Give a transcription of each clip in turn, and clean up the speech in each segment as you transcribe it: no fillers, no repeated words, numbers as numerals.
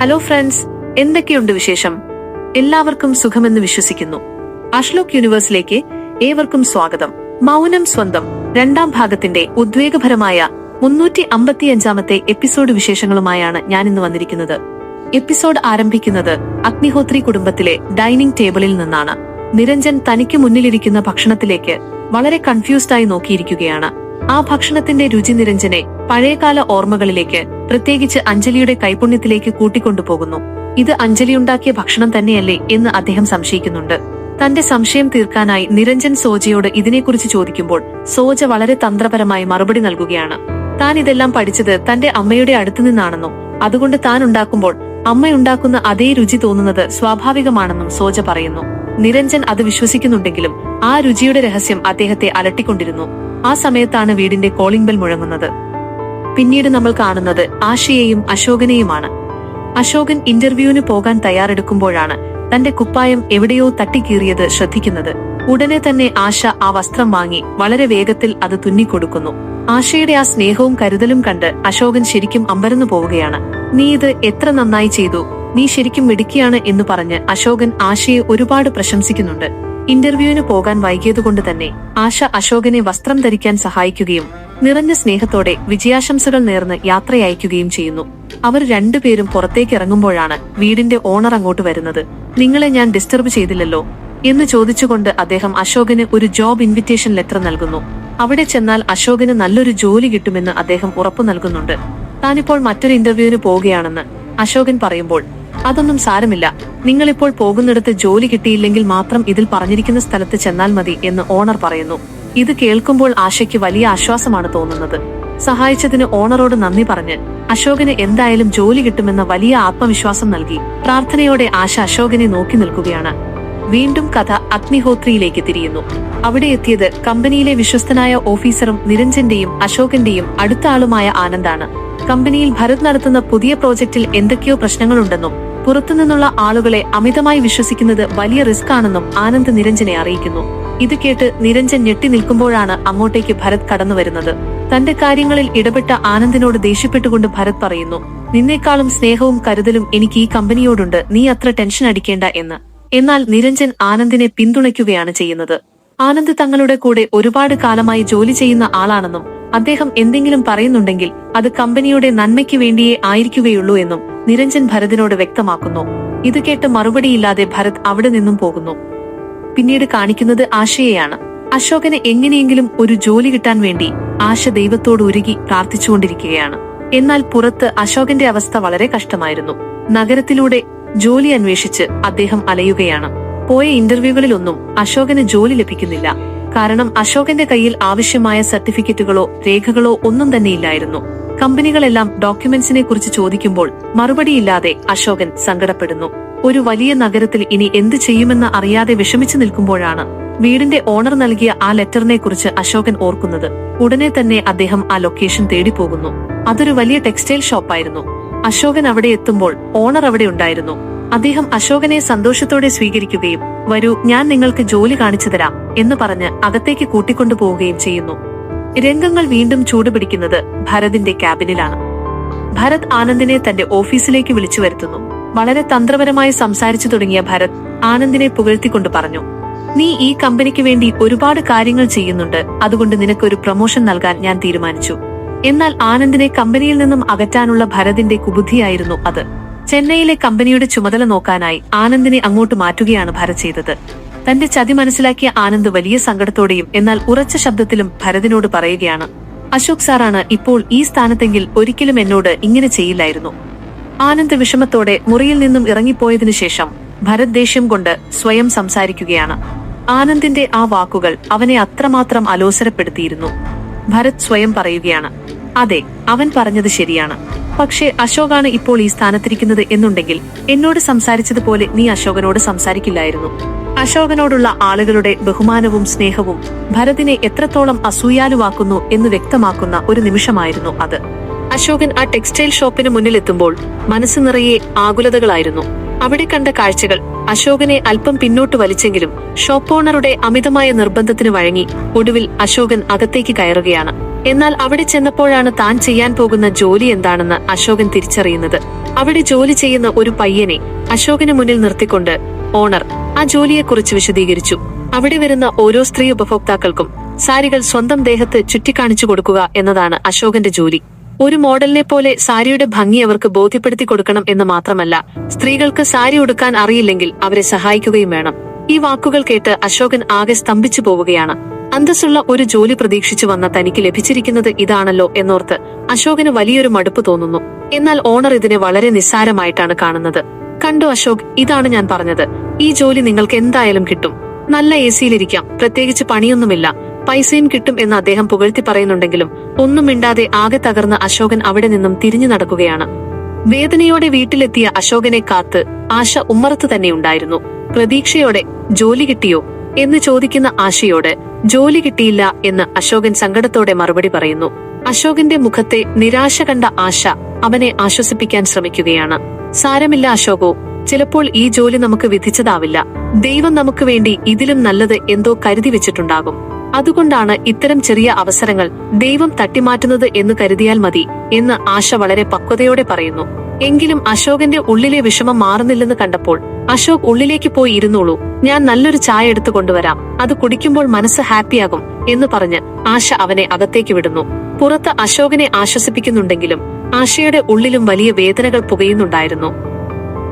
Hello friends, എന്തൊക്കെയുണ്ട് വിശേഷം? എല്ലാവർക്കും സുഖമെന്ന് വിശ്വസിക്കുന്നു. അഷ്ലോക് യൂണിവേഴ്സിലേക്ക് ഏവർക്കും സ്വാഗതം. മൗനം സ്വന്തം രണ്ടാം ഭാഗത്തിന്റെ ഉദ്വേഗപരമായ 355ാമത്തെ എപ്പിസോഡ് വിശേഷങ്ങളുമായാണ് ഞാൻ ഇന്ന് വന്നിരിക്കുന്നത്. എപ്പിസോഡ് ആരംഭിക്കുന്നത് അഗ്നിഹോത്രി കുടുംബത്തിലെ ഡൈനിങ് ടേബിളിൽ നിന്നാണ്. നിരഞ്ജൻ തനിക്ക് മുന്നിലിരിക്കുന്ന ഭക്ഷണത്തിലേക്ക് വളരെ കൺഫ്യൂസ്ഡായി നോക്കിയിരിക്കുകയാണ്. ആ ഭക്ഷണത്തിന്റെ രുചി നിരഞ്ജനെ പഴയകാല ഓർമ്മകളിലേക്ക്, പ്രത്യേകിച്ച് അഞ്ജലിയുടെ കൈപുണ്യത്തിലേക്ക് കൂട്ടിക്കൊണ്ടുപോകുന്നു. ഇത് അഞ്ജലി ഉണ്ടാക്കിയ ഭക്ഷണം തന്നെയല്ലേ എന്ന് അദ്ദേഹം സംശയിക്കുന്നുണ്ട്. തന്റെ സംശയം തീർക്കാനായി നിരഞ്ജൻ സോജയോട് ഇതിനെക്കുറിച്ച് ചോദിക്കുമ്പോൾ സോജ വളരെ തന്ത്രപരമായി മറുപടി നൽകുകയാണ്. താൻ ഇതെല്ലാം പഠിച്ചത് തന്റെ അമ്മയുടെ അടുത്തു നിന്നാണെന്നും അതുകൊണ്ട് താൻ ഉണ്ടാക്കുമ്പോൾ അമ്മയുണ്ടാക്കുന്ന അതേ രുചി തോന്നുന്നത് സ്വാഭാവികമാണെന്നും സോജ പറയുന്നു. നിരഞ്ജൻ അത് വിശ്വസിക്കുന്നുണ്ടെങ്കിലും ആ രുചിയുടെ രഹസ്യം അദ്ദേഹത്തെ അലട്ടിക്കൊണ്ടിരുന്നു. ആ സമയത്താണ് വീടിന്റെ കോളിംഗ് ബെൽ മുഴങ്ങുന്നത്. പിന്നീട് നമ്മൾ കാണുന്നത് ആശയെയും അശോകനെയുമാണ്. അശോകൻ ഇന്റർവ്യൂവിന് പോകാൻ തയ്യാറെടുക്കുമ്പോഴാണ് തന്റെ കുപ്പായം എവിടെയോ തട്ടിക്കീറിയത് ശ്രദ്ധിക്കുന്നത്. ഉടനെ തന്നെ ആശ ആ വസ്ത്രം വാങ്ങി വളരെ വേഗത്തിൽ അത് തുന്നിക്കൊടുക്കുന്നു. ആശയുടെ ആ സ്നേഹവും കരുതലും കണ്ട് അശോകൻ ശരിക്കും അമ്പരന്നു പോവുകയാണ്. നീ ഇത് എത്ര നന്നായി ചെയ്തു, നീ ശരിക്കും മിടുക്കിയാണ് എന്ന് പറഞ്ഞ് അശോകൻ ആശയെ ഒരുപാട് പ്രശംസിക്കുന്നുണ്ട്. ഇന്റർവ്യൂവിന് പോകാൻ വൈകിയതുകൊണ്ട് തന്നെ ആശ അശോകനെ വസ്ത്രം ധരിക്കാൻ സഹായിക്കുകയും നിറഞ്ഞ സ്നേഹത്തോടെ വിജയാശംസകൾ നേർന്ന് യാത്രയയക്കുകയും ചെയ്യുന്നു. അവർ രണ്ടുപേരും പുറത്തേക്ക് ഇറങ്ങുമ്പോഴാണ് വീടിന്റെ ഓണർ അങ്ങോട്ട് വരുന്നത്. നിങ്ങളെ ഞാൻ ഡിസ്റ്റർബ് ചെയ്തില്ലല്ലോ എന്ന് ചോദിച്ചുകൊണ്ട് അദ്ദേഹം അശോകന് ഒരു ജോബ് ഇൻവിറ്റേഷൻ ലെറ്റർ നൽകുന്നു. അവിടെ ചെന്നാൽ അശോകന് നല്ലൊരു ജോലി കിട്ടുമെന്ന് അദ്ദേഹം ഉറപ്പു നൽകുന്നുണ്ട്. താനിപ്പോൾ മറ്റൊരു ഇന്റർവ്യൂവിന് പോവുകയാണെന്ന് അശോകൻ പറയുമ്പോൾ, അതൊന്നും സാരമില്ല, നിങ്ങളിപ്പോൾ പോകുന്നിടത്ത് ജോലി കിട്ടിയില്ലെങ്കിൽ മാത്രം ഇതിൽ പറഞ്ഞിരിക്കുന്ന സ്ഥലത്ത് ചെന്നാൽ മതി എന്ന് ഓണർ പറയുന്നു. ഇത് കേൾക്കുമ്പോൾ ആശയ്ക്ക് വലിയ ആശ്വാസമാണ് തോന്നുന്നത്. സഹായിച്ചതിന് ഓണറോട് നന്ദി പറഞ്ഞ് അശോകന് എന്തായാലും ജോലി കിട്ടുമെന്ന വലിയ ആത്മവിശ്വാസം നൽകി പ്രാർത്ഥനയോടെ ആശ അശോകനെ നോക്കി നിൽക്കുകയാണ്. വീണ്ടും കഥ അഗ്നിഹോത്രിയിലേക്ക് തിരിയുന്നു. അവിടെ എത്തിയത് കമ്പനിയിലെ വിശ്വസ്തനായ ഓഫീസറും നിരഞ്ജന്റെയും അശോകന്റെയും അടുത്ത ആളുമായ ആനന്ദാണ്. കമ്പനിയിൽ ഭരത് നടത്തുന്ന പുതിയ പ്രോജക്റ്റിൽ എന്തൊക്കെയോ പ്രശ്നങ്ങളുണ്ടെന്നും പുറത്തുനിന്നുള്ള ആളുകളെ അമിതമായി വിശ്വസിക്കുന്നത് വലിയ റിസ്ക് ആണെന്നും ആനന്ദ് നിരഞ്ജനെ അറിയിക്കുന്നു. ഇത് കേട്ട് നിരഞ്ജൻ ഞെട്ടി നിൽക്കുമ്പോഴാണ് അങ്ങോട്ടേക്ക് ഭരത് കടന്നു വരുന്നത്. തന്റെ കാര്യങ്ങളിൽ ഇടപെട്ട ആനന്ദിനോട് ദേഷ്യപ്പെട്ടുകൊണ്ട് ഭരത് പറയുന്നു, നിന്നേക്കാളും സ്നേഹവും കരുതലും എനിക്ക് ഈ കമ്പനിയോടുണ്ട്, നീ അത്ര ടെൻഷൻ അടിക്കേണ്ട എന്ന്. എന്നാൽ നിരഞ്ജൻ ആനന്ദിനെ പിന്തുണയ്ക്കുകയാണ് ചെയ്യുന്നത്. ആനന്ദ് തങ്ങളുടെ കൂടെ ഒരുപാട് കാലമായി ജോലി ചെയ്യുന്ന ആളാണെന്നും അദ്ദേഹം എന്തെങ്കിലും പറയുന്നുണ്ടെങ്കിൽ അത് കമ്പനിയുടെ നന്മയ്ക്ക് വേണ്ടിയേ ആയിരിക്കുകയുള്ളൂ എന്നും നിരഞ്ജൻ ഭരതിനോട് വ്യക്തമാക്കുന്നു. ഇത് കേട്ട് മറുപടിയില്ലാതെ ഭരത് അവിടെ നിന്നും പോകുന്നു. പിന്നീട് കാണിക്കുന്നത് ആശയെയാണ്. അശോകന് എങ്ങനെയെങ്കിലും ഒരു ജോലി കിട്ടാൻ വേണ്ടി ആശ ദൈവത്തോട് ഉരുകി പ്രാർത്ഥിച്ചുകൊണ്ടിരിക്കുകയാണ്. എന്നാൽ പുറത്ത് അശോകന്റെ അവസ്ഥ വളരെ കഷ്ടമായിരുന്നു. നഗരത്തിലൂടെ ജോലി അന്വേഷിച്ച് അദ്ദേഹം അലയുകയാണ്. പോയ ഇന്റർവ്യൂകളിലൊന്നും അശോകന് ജോലി ലഭിക്കുന്നില്ല. കാരണം അശോകന്റെ കയ്യിൽ ആവശ്യമായ സർട്ടിഫിക്കറ്റുകളോ രേഖകളോ ഒന്നും തന്നെയില്ലായിരുന്നു. കമ്പനികളെല്ലാം ഡോക്യുമെന്റ്സിനെ കുറിച്ച് ചോദിക്കുമ്പോൾ മറുപടിയില്ലാതെ അശോകൻ സങ്കടപ്പെടുന്നു. ഒരു വലിയ നഗരത്തിൽ ഇനി എന്ത് ചെയ്യുമെന്ന് അറിയാതെ വിഷമിച്ചു നിൽക്കുമ്പോഴാണ് വീടിന്റെ ഓണർ നൽകിയ ആ ലെറ്ററിനെ കുറിച്ച് അശോകൻ ഓർക്കുന്നത്. ഉടനെ തന്നെ അദ്ദേഹം ആ ലൊക്കേഷൻ തേടി പോകുന്നു. അതൊരു വലിയ ടെക്സ്റ്റൈൽ ഷോപ്പായിരുന്നു. അശോകൻ അവിടെ എത്തുമ്പോൾ ഓണർ അവിടെ ഉണ്ടായിരുന്നു. അദ്ദേഹം അശോകനെ സന്തോഷത്തോടെ സ്വീകരിക്കുകയും വരൂ, ഞാൻ നിങ്ങൾക്ക് ജോലി കാണിച്ചു തരാം എന്ന് പറഞ്ഞ് അകത്തേക്ക് കൂട്ടിക്കൊണ്ടുപോവുകയും ചെയ്യുന്നു. രംഗങ്ങൾ വീണ്ടും ചൂടുപിടിക്കുന്നത് ഭരതിന്റെ ക്യാബിനിലാണ്. ഭരത് ആനന്ദിനെ തന്റെ ഓഫീസിലേക്ക് വിളിച്ചു വരുത്തുന്നു. വളരെ തന്ത്രപരമായി സംസാരിച്ചു തുടങ്ങിയ ഭരത് ആനന്ദിനെ പുകഴ്ത്തിക്കൊണ്ട് പറഞ്ഞു, നീ ഈ കമ്പനിക്ക് വേണ്ടി ഒരുപാട് കാര്യങ്ങൾ ചെയ്യുന്നുണ്ട്, അതുകൊണ്ട് നിനക്കൊരു പ്രൊമോഷൻ നൽകാൻ ഞാൻ തീരുമാനിച്ചു. എന്നാൽ ആനന്ദിനെ കമ്പനിയിൽ നിന്നും അകറ്റാനുള്ള ഭരതിന്റെ കുബുദ്ധിയായിരുന്നു അത്. ചെന്നൈയിലെ കമ്പനിയുടെ ചുമതല നോക്കാനായി ആനന്ദിനെ അങ്ങോട്ട് മാറ്റുകയാണ് ഭരത് ചെയ്തത്. തന്റെ ചതി മനസ്സിലാക്കിയ ആനന്ദ് വലിയ സങ്കടത്തോടെയും എന്നാൽ ഉറച്ച ശബ്ദത്തിലും ഭരതിനോട് പറയുകയാണ്, അശോക് സാറാണ് ഇപ്പോൾ ഈ സ്ഥാനത്തെങ്കിൽ ഒരിക്കലും എന്നോട് ഇങ്ങനെ ചെയ്യില്ലായിരുന്നു. ആനന്ദ് വിഷമത്തോടെ മുറിയിൽ നിന്നും ഇറങ്ങിപ്പോയതിനു ശേഷം ഭരത് ദേഷ്യം കൊണ്ട് സ്വയം സംസാരിക്കുകയാണ്. ആനന്ദിന്റെ ആ വാക്കുകൾ അവനെ അത്രമാത്രം അലോസരപ്പെടുത്തിയിരുന്നു. ഭരത് സ്വയം പറയുകയാണ്, അതെ, അവൻ പറഞ്ഞത് ശരിയാണ്. പക്ഷേ അശോകാണ് ഇപ്പോൾ ഈ സ്ഥാനത്തിരിക്കുന്നത് എന്നുണ്ടെങ്കിൽ എന്നോട് സംസാരിച്ചതുപോലെ നീ അശോകനോട് സംസാരിക്കില്ലായിരുന്നു. അശോകനോടുള്ള ആളുകളുടെ ബഹുമാനവും സ്നേഹവും ഭരതിനെ എത്രത്തോളം അസൂയാലുവാക്കുന്നു എന്ന് വ്യക്തമാക്കുന്ന ഒരു നിമിഷമായിരുന്നു അത്. അശോകൻ ആ ടെക്സ്റ്റൈൽ ഷോപ്പിന് മുന്നിലെത്തുമ്പോൾ മനസ്സ് നിറയെ ആകുലതകളായിരുന്നു. അവിടെ കണ്ട കാഴ്ചകൾ അശോകനെ അല്പം പിന്നോട്ട് വലിച്ചെങ്കിലും ഷോപ്പ് ഓണറുടെ അമിതമായ നിർബന്ധത്തിന് വഴങ്ങി ഒടുവിൽ അശോകൻ അകത്തേക്ക് കയറുകയാണ്. എന്നാൽ അവിടെ ചെന്നപ്പോഴാണ് താൻ ചെയ്യാൻ പോകുന്ന ജോലി എന്താണെന്ന് അശോകൻ തിരിച്ചറിയുന്നത്. അവിടെ ജോലി ചെയ്യുന്ന ഒരു പയ്യനെ അശോകന് മുന്നിൽ നിർത്തിക്കൊണ്ട് ഓണർ ആ ജോലിയെക്കുറിച്ച് വിശദീകരിച്ചു. അവിടെ വരുന്ന ഓരോ സ്ത്രീ ഉപഭോക്താക്കൾക്കും സാരികൾ സ്വന്തം ദേഹത്ത് ചുറ്റിക്കാണിച്ചു കൊടുക്കുക എന്നതാണ് അശോകന്റെ ജോലി. ഒരു മോഡലിനെ പോലെ സാരിയുടെ ഭംഗി അവർക്ക് ബോധ്യപ്പെടുത്തി കൊടുക്കണം എന്ന് മാത്രമല്ല, സ്ത്രീകൾക്ക് സാരി ഉടുക്കാൻ അറിയില്ലെങ്കിൽ അവരെ സഹായിക്കുകയും വേണം. ഈ വാക്കുകൾ കേട്ട് അശോകൻ ആകെ സ്തംഭിച്ചു പോവുകയാണ്. അന്തസ്സുള്ള ഒരു ജോലി പ്രതീക്ഷിച്ചു വന്ന തനിക്ക് ലഭിച്ചിരിക്കുന്നത് ഇതാണല്ലോ എന്നോർത്ത് അശോകന് വലിയൊരു മടുപ്പ് തോന്നുന്നു. എന്നാൽ ഓണർ ഇതിനെ വളരെ നിസ്സാരമായിട്ടാണ് കാണുന്നത്. കണ്ടോ അശോക്, ഇതാണ് ഞാൻ പറഞ്ഞത്. ഈ ജോലി നിങ്ങൾക്ക് എന്തായാലും കിട്ടും. നല്ല എസിയിലിരിക്കാം, പ്രത്യേകിച്ച് പണിയൊന്നുമില്ല, പൈസയും കിട്ടും എന്ന് അദ്ദേഹം പുകഴ്ത്തി പറയുന്നുണ്ടെങ്കിലും ഒന്നും മിണ്ടാതെ ആകെ തകർന്ന അശോകൻ അവിടെ നിന്നും തിരിഞ്ഞു നടക്കുകയാണ്. വേദനയോടെ വീട്ടിലെത്തിയ അശോകനെ കാത്ത് ആശ ഉമ്മറത്ത് തന്നെയുണ്ടായിരുന്നു. പ്രതീക്ഷയോടെ ജോലി കിട്ടിയോ എന്ന് ചോദിക്കുന്ന ആശയോട് ജോലി കിട്ടിയില്ല എന്ന് അശോകൻ സങ്കടത്തോടെ മറുപടി പറയുന്നു. അശോകന്റെ മുഖത്തെ നിരാശ കണ്ട ആശ അവനെ ആശ്വസിപ്പിക്കാൻ ശ്രമിക്കുകയാണ്. സാരമില്ല അശോകോ, ചിലപ്പോൾ ഈ ജോലി നമുക്ക് വിധിച്ചതാവില്ല. ദൈവം നമുക്ക് വേണ്ടി ഇതിലും നല്ലത് എന്തോ കരുതി വെച്ചിട്ടുണ്ടാകും. അതുകൊണ്ടാണ് ഇത്തരം ചെറിയ അവസരങ്ങൾ ദൈവം തട്ടിമാറ്റുന്നത് എന്ന് കരുതിയാൽ മതി എന്ന് ആശ വളരെ പക്വതയോടെ പറയുന്നു. എങ്കിലും അശോകന്റെ ഉള്ളിലെ വിഷമം മാറുന്നില്ലെന്ന് കണ്ടപ്പോൾ അശോക് ഉള്ളിലേക്ക് പോയി ഇരുന്നോളൂ, ഞാൻ നല്ലൊരു ചായ എടുത്തു കൊണ്ടുവരാം, അത് കുടിക്കുമ്പോൾ മനസ്സ് ഹാപ്പിയാകും എന്ന് പറഞ്ഞ് ആശ അവനെ അകത്തേക്ക് വിടുന്നു. പുറത്ത് അശോകനെ ആശ്വസിപ്പിക്കുന്നുണ്ടെങ്കിലും ആശയുടെ ഉള്ളിലും വലിയ വേദനകൾ പുകയുന്നുണ്ടായിരുന്നു.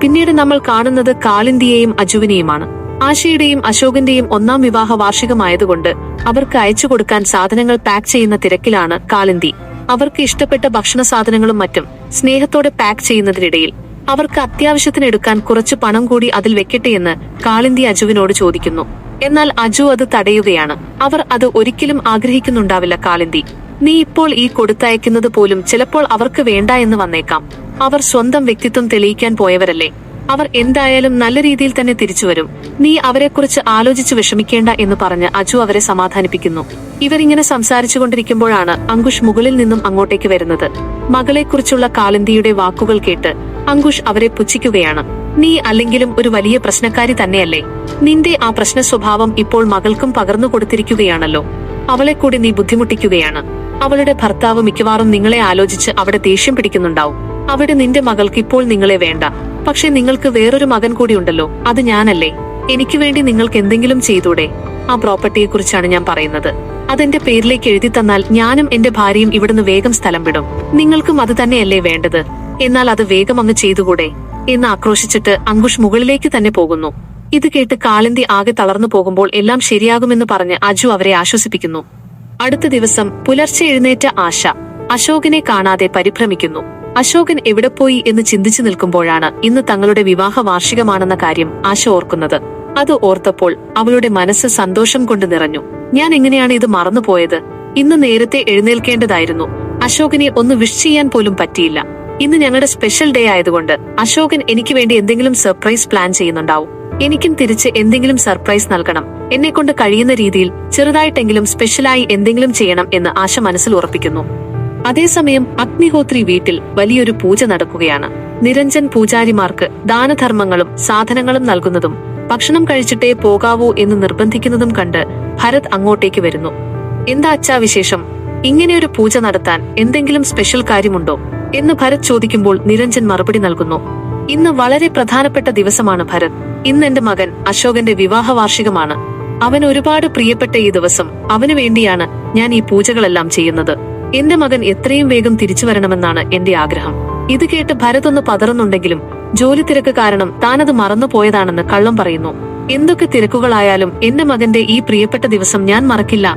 പിന്നീട് നമ്മൾ കാണുന്നത് കാളിന്തിയെയും അജുവിനെയുമാണ്. ആശയുടെയും അശോകന്റെയും 1ാം വിവാഹ വാർഷികമായതുകൊണ്ട് അവർക്ക് അയച്ചു കൊടുക്കാൻ സാധനങ്ങൾ പാക്ക് ചെയ്യുന്ന തിരക്കിലാണ് കാളിന്തി. അവർക്ക് ഇഷ്ടപ്പെട്ട ഭക്ഷണ സാധനങ്ങളും മറ്റും സ്നേഹത്തോടെ പാക്ക് ചെയ്യുന്നതിനിടയിൽ അവർക്ക് അത്യാവശ്യത്തിന് എടുക്കാൻ കുറച്ച് പണം കൂടി അതിൽ വെക്കട്ടെ എന്ന് കാളിന്തി അജുവിനോട് ചോദിക്കുന്നു. എന്നാൽ അജു അത് തടയുകയാണ്. അവർ അത് ഒരിക്കലും ആഗ്രഹിക്കുന്നുണ്ടാവില്ല കാളിന്തി. നീ ഇപ്പോൾ ഈ കൊടുത്തയക്കുന്നത് പോലും ചിലപ്പോൾ അവർക്ക് വേണ്ട എന്ന് വന്നേക്കാം. അവർ സ്വന്തം വ്യക്തിത്വം തെളിയിക്കാൻ പോയവരല്ലേ. അവർ എന്തായാലും നല്ല രീതിയിൽ തന്നെ തിരിച്ചുവരും. നീ അവരെക്കുറിച്ച് ആലോചിച്ച് വിഷമിക്കേണ്ട എന്ന് പറഞ്ഞ് അജു അവരെ സമാധാനിപ്പിക്കുന്നു. ഇവരിങ്ങനെ സംസാരിച്ചുകൊണ്ടിരിക്കുമ്പോഴാണ് അങ്കുഷ് മുകളിൽ നിന്നും അങ്ങോട്ടേക്ക് വരുന്നത്. മകളെക്കുറിച്ചുള്ള കാളിന്തിയുടെ വാക്കുകൾ കേട്ട് അങ്കുഷ് അവരെ പുച്ഛിക്കുകയാണ്. നീ അല്ലെങ്കിലും ഒരു വലിയ പ്രശ്നക്കാരി തന്നെയല്ലേ. നിന്റെ ആ പ്രശ്ന സ്വഭാവം ഇപ്പോൾ മകൾക്കും പകർന്നു കൊടുത്തിരിക്കുകയാണല്ലോ. അവളെ കൂടി നീ ബുദ്ധിമുട്ടിക്കുകയാണ്. അവളുടെ ഭർത്താവ് മിക്കവാറും നിങ്ങളെ ആലോചിച്ച് അവിടെ ദേഷ്യം പിടിക്കുന്നുണ്ടാവും. അവിടെ നിന്റെ മകൾക്ക് ഇപ്പോൾ നിങ്ങളെ വേണ്ട. പക്ഷെ നിങ്ങൾക്ക് വേറൊരു മകൻ കൂടി ഉണ്ടല്ലോ, അത് ഞാനല്ലേ. എനിക്ക് വേണ്ടി നിങ്ങൾക്ക് എന്തെങ്കിലും ചെയ്തൂടെ? ആ പ്രോപ്പർട്ടിയെ കുറിച്ചാണ് ഞാൻ പറയുന്നത്. അതെന്റെ പേരിലേക്ക് എഴുതി തന്നാൽ ഞാനും എന്റെ ഭാര്യയും ഇവിടുന്ന് വേഗം സ്ഥലം വിടും. നിങ്ങൾക്കും അത് തന്നെയല്ലേ വേണ്ടത്? എന്നാൽ അത് വേഗം അങ്ങ് ചെയ്തുകൂടെ എന്ന് ആക്രോശിച്ചിട്ട് അങ്കുഷ് മുകളിലേക്ക് തന്നെ പോകുന്നു. ഇത് കേട്ട് കാളിന്തി ആകെ തളർന്നു പോകുമ്പോൾ എല്ലാം ശരിയാകുമെന്ന് പറഞ്ഞ് അജു അവരെ ആശ്വസിപ്പിക്കുന്നു. അടുത്ത ദിവസം പുലർച്ചെ എഴുന്നേറ്റ ആശ അശോകനെ കാണാതെ പരിഭ്രമിക്കുന്നു. അശോകൻ എവിടെ പോയി എന്ന് ചിന്തിച്ചു നിൽക്കുമ്പോഴാണ് ഇന്ന് തങ്ങളുടെ വിവാഹ വാർഷികമാണെന്ന കാര്യം ആശ ഓർക്കുന്നത്. അത് ഓർത്തപ്പോൾ അവളുടെ മനസ്സ് സന്തോഷം കൊണ്ട് നിറഞ്ഞു. ഞാൻ എങ്ങനെയാണ് ഇത് മറന്നുപോയത്? ഇന്ന് നേരത്തെ എഴുന്നേൽക്കേണ്ടതായിരുന്നു. അശോകനെ ഒന്ന് വിഷ് ചെയ്യാൻ പോലും പറ്റിയില്ല. ഇന്ന് ഞങ്ങളുടെ സ്പെഷ്യൽ ഡേ ആയതുകൊണ്ട് അശോകൻ എനിക്ക് വേണ്ടി എന്തെങ്കിലും സർപ്രൈസ് പ്ലാൻ ചെയ്യുന്നുണ്ടാവും. എനിക്കും തിരിച്ച് എന്തെങ്കിലും സർപ്രൈസ് നൽകണം. എന്നെ കൊണ്ട് കഴിയുന്ന രീതിയിൽ ചെറുതായിട്ടെങ്കിലും സ്പെഷ്യലായി എന്തെങ്കിലും ചെയ്യണം എന്ന് ആശ മനസ്സിൽ ഉറപ്പിക്കുന്നു. അതേസമയം അഗ്നിഹോത്രി വീട്ടിൽ വലിയൊരു പൂജ നടക്കുകയാണ്. നിരഞ്ജൻ പൂജാരിമാർക്ക് ദാനധർമ്മങ്ങളും സാധനങ്ങളും നൽകുന്നതും ഭക്ഷണം കഴിച്ചിട്ടേ പോകാവൂ എന്ന് നിർബന്ധിക്കുന്നതും കണ്ട് ഭരത് അങ്ങോട്ടേക്ക് വരുന്നു. എന്താ അച്ഛാ വിശേഷം? ഇങ്ങനെയൊരു പൂജ നടത്താൻ എന്തെങ്കിലും സ്പെഷ്യൽ കാര്യമുണ്ടോ എന്ന് ഭരത് ചോദിക്കുമ്പോൾ നിരഞ്ജൻ മറുപടി നൽകുന്നു. ഇന്ന് വളരെ പ്രധാനപ്പെട്ട ദിവസമാണ് ഭരത്. ഇന്ന് എന്റെ മകൻ അശോകന്റെ വിവാഹ വാർഷികമാണ്. അവൻ ഒരുപാട് പ്രിയപ്പെട്ട ഈ ദിവസം അവന് വേണ്ടിയാണ് ഞാൻ ഈ പൂജകളെല്ലാം ചെയ്യുന്നത്. എന്റെ മകൻ എത്രയും വേഗം തിരിച്ചു വരണമെന്നാണ് എന്റെ ആഗ്രഹം. ഇത് കേട്ട് ഭരത് ഒന്ന് പതറുന്നുണ്ടെങ്കിലും ജോലി തിരക്ക് കാരണം താനത് മറന്നുപോയതാണെന്ന് കള്ളം പറയുന്നു. എന്തൊക്കെ തിരക്കുകളായാലും എന്റെ മകന്റെ ഈ പ്രിയപ്പെട്ട ദിവസം ഞാൻ മറക്കില്ല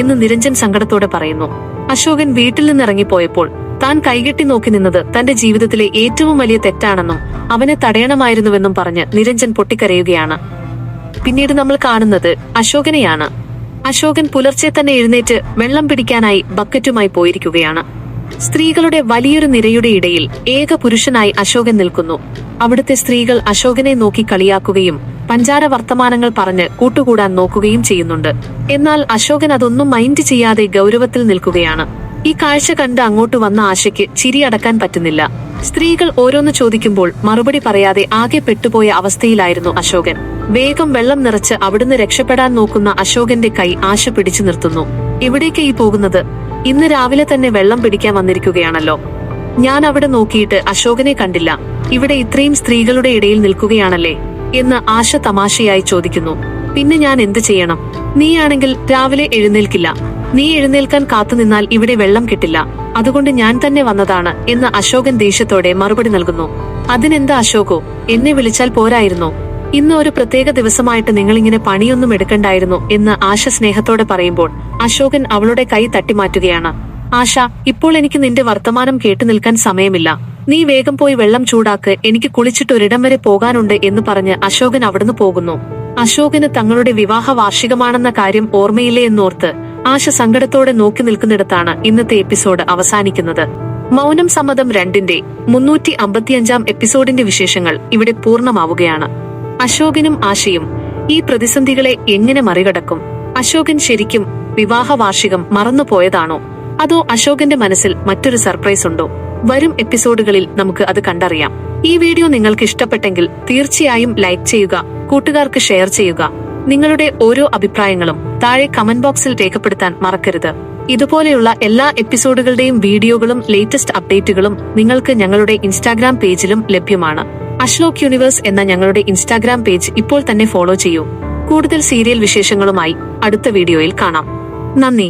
എന്ന് നിരഞ്ജൻ സങ്കടത്തോടെ പറയുന്നു. അശോകൻ വീട്ടിൽ നിന്നിറങ്ങിപ്പോയപ്പോൾ താൻ കൈകെട്ടി നോക്കി നിന്നത് തന്റെ ജീവിതത്തിലെ ഏറ്റവും വലിയ തെറ്റാണെന്നും അവനെ തടയണമായിരുന്നുവെന്നും പറഞ്ഞ് നിരഞ്ജൻ പൊട്ടിക്കരയുകയാണ്. പിന്നീട് നമ്മൾ കാണുന്നത് അശോകനെയാണ്. അശോകൻ പുലർച്ചെ തന്നെ എഴുന്നേറ്റ് വെള്ളം പിടിക്കാനായി ബക്കറ്റുമായി പോയിരിക്കുകയാണ്. സ്ത്രീകളുടെ വലിയൊരു നിരയുടെ ഇടയിൽ ഏക പുരുഷനായി അശോകൻ നിൽക്കുന്നു. അവിടുത്തെ സ്ത്രീകൾ അശോകനെ നോക്കി കളിയാക്കുകയും പഞ്ചാര വർത്തമാനങ്ങൾ പറഞ്ഞ് കൂട്ടുകൂടാൻ നോക്കുകയും ചെയ്യുന്നുണ്ട്. എന്നാൽ അശോകൻ അതൊന്നും മൈൻഡ് ചെയ്യാതെ ഗൗരവത്തിൽ നിൽക്കുകയാണ്. ഈ കാഴ്ച കണ്ട് അങ്ങോട്ട് വന്ന ആശയ്ക്ക് ചിരി അടക്കാൻ പറ്റുന്നില്ല. സ്ത്രീകൾ ഓരോന്ന് ചോദിക്കുമ്പോൾ മറുപടി പറയാതെ ആകെ പെട്ടുപോയ അവസ്ഥയിലായിരുന്നു അശോകൻ. വേഗം വെള്ളം നിറച്ച് അവിടുന്ന് രക്ഷപ്പെടാൻ നോക്കുന്ന അശോകന്റെ കൈ ആശ പിടിച്ചു നിർത്തുന്നു. എവിടേക്കായി പോകുന്നത്? ഇന്ന് രാവിലെ തന്നെ വെള്ളം പിടിക്കാൻ വന്നിരിക്കുകയാണല്ലോ. ഞാൻ അവിടെ നോക്കിയിട്ട് അശോകനെ കണ്ടില്ല. ഇവിടെ ഇത്രയും സ്ത്രീകളുടെ ഇടയിൽ നിൽക്കുകയാണല്ലേ എന്ന് ആശ തമാശയായി ചോദിക്കുന്നു. പിന്നെ ഞാൻ എന്ത് ചെയ്യണം? നീയാണെങ്കിൽ രാവിലെ എഴുന്നേൽക്കില്ല. നീ എഴുന്നേൽക്കാൻ കാത്തുനിന്നാൽ ഇവിടെ വെള്ളം കിട്ടില്ല. അതുകൊണ്ട് ഞാൻ തന്നെ വന്നതാണ് എന്ന് അശോകൻ ദേഷ്യത്തോടെ മറുപടി നൽകുന്നു. അതിനെന്താ അശോകോ, എന്നെ വിളിച്ചാൽ പോരായിരുന്നോ? ഇന്ന് ഒരു പ്രത്യേക ദിവസമായിട്ട് നിങ്ങളിങ്ങനെ പണിയൊന്നും എടുക്കണ്ടായിരുന്നു എന്ന് ആശ സ്നേഹത്തോടെ പറയുമ്പോൾ അശോകൻ അവളുടെ കൈ തട്ടിമാറ്റുകയാണ്. ആശ, ഇപ്പോൾ എനിക്ക് നിന്റെ വർത്തമാനം കേട്ടു നിൽക്കാൻ സമയമില്ല. നീ വേഗം പോയി വെള്ളം ചൂടാക്ക്, എനിക്ക് കുളിച്ചിട്ട് ഒരിടം വരെ പോകാനുണ്ട് എന്ന് പറഞ്ഞ് അശോകൻ അവിടുന്ന് പോകുന്നു. അശോകന് തങ്ങളുടെ വിവാഹ വാർഷികമാണെന്ന കാര്യം ഓർമ്മയില്ലേ എന്നോർത്ത് ആശ സങ്കടത്തോടെ നോക്കി നിൽക്കുന്നിടത്താണ് ഇന്നത്തെ എപ്പിസോഡ് അവസാനിക്കുന്നത്. മൗനം സമ്മതം 2-ന്റെ 355-ാം എപ്പിസോഡിന്റെ വിശേഷങ്ങൾ ഇവിടെ പൂർണ്ണമാവുകയാണ്. അശോകനും ആശയും ഈ പ്രതിസന്ധികളെ എങ്ങനെ മറികടക്കും? അശോകൻ ശരിക്കും വിവാഹ വാർഷികം മറന്നുപോയതാണോ, അതോ അശോകന്റെ മനസ്സിൽ മറ്റൊരു സർപ്രൈസ് ഉണ്ടോ? വരും എപ്പിസോഡുകളിൽ നമുക്ക് അത് കണ്ടറിയാം. ഈ വീഡിയോ നിങ്ങൾക്ക് ഇഷ്ടപ്പെട്ടെങ്കിൽ തീർച്ചയായും ലൈക്ക് ചെയ്യുക, കൂട്ടുകാർക്ക് ഷെയർ ചെയ്യുക. നിങ്ങളുടെ ഓരോ അഭിപ്രായങ്ങളും താഴെ കമന്റ് ബോക്സിൽ രേഖപ്പെടുത്താൻ മറക്കരുത്. ഇതുപോലെയുള്ള എല്ലാ എപ്പിസോഡുകളുടെയും വീഡിയോകളും ലേറ്റസ്റ്റ് അപ്ഡേറ്റുകളും നിങ്ങൾക്ക് ഞങ്ങളുടെ ഇൻസ്റ്റാഗ്രാം പേജിലും ലഭ്യമാണ്. അശ്ലോക് യൂണിവേഴ്സ് എന്ന ഞങ്ങളുടെ ഇൻസ്റ്റാഗ്രാം പേജ് ഇപ്പോൾ തന്നെ ഫോളോ ചെയ്യൂ. കൂടുതൽ സീരിയൽ വിശേഷങ്ങളുമായി അടുത്ത വീഡിയോയിൽ കാണാം. നന്ദി.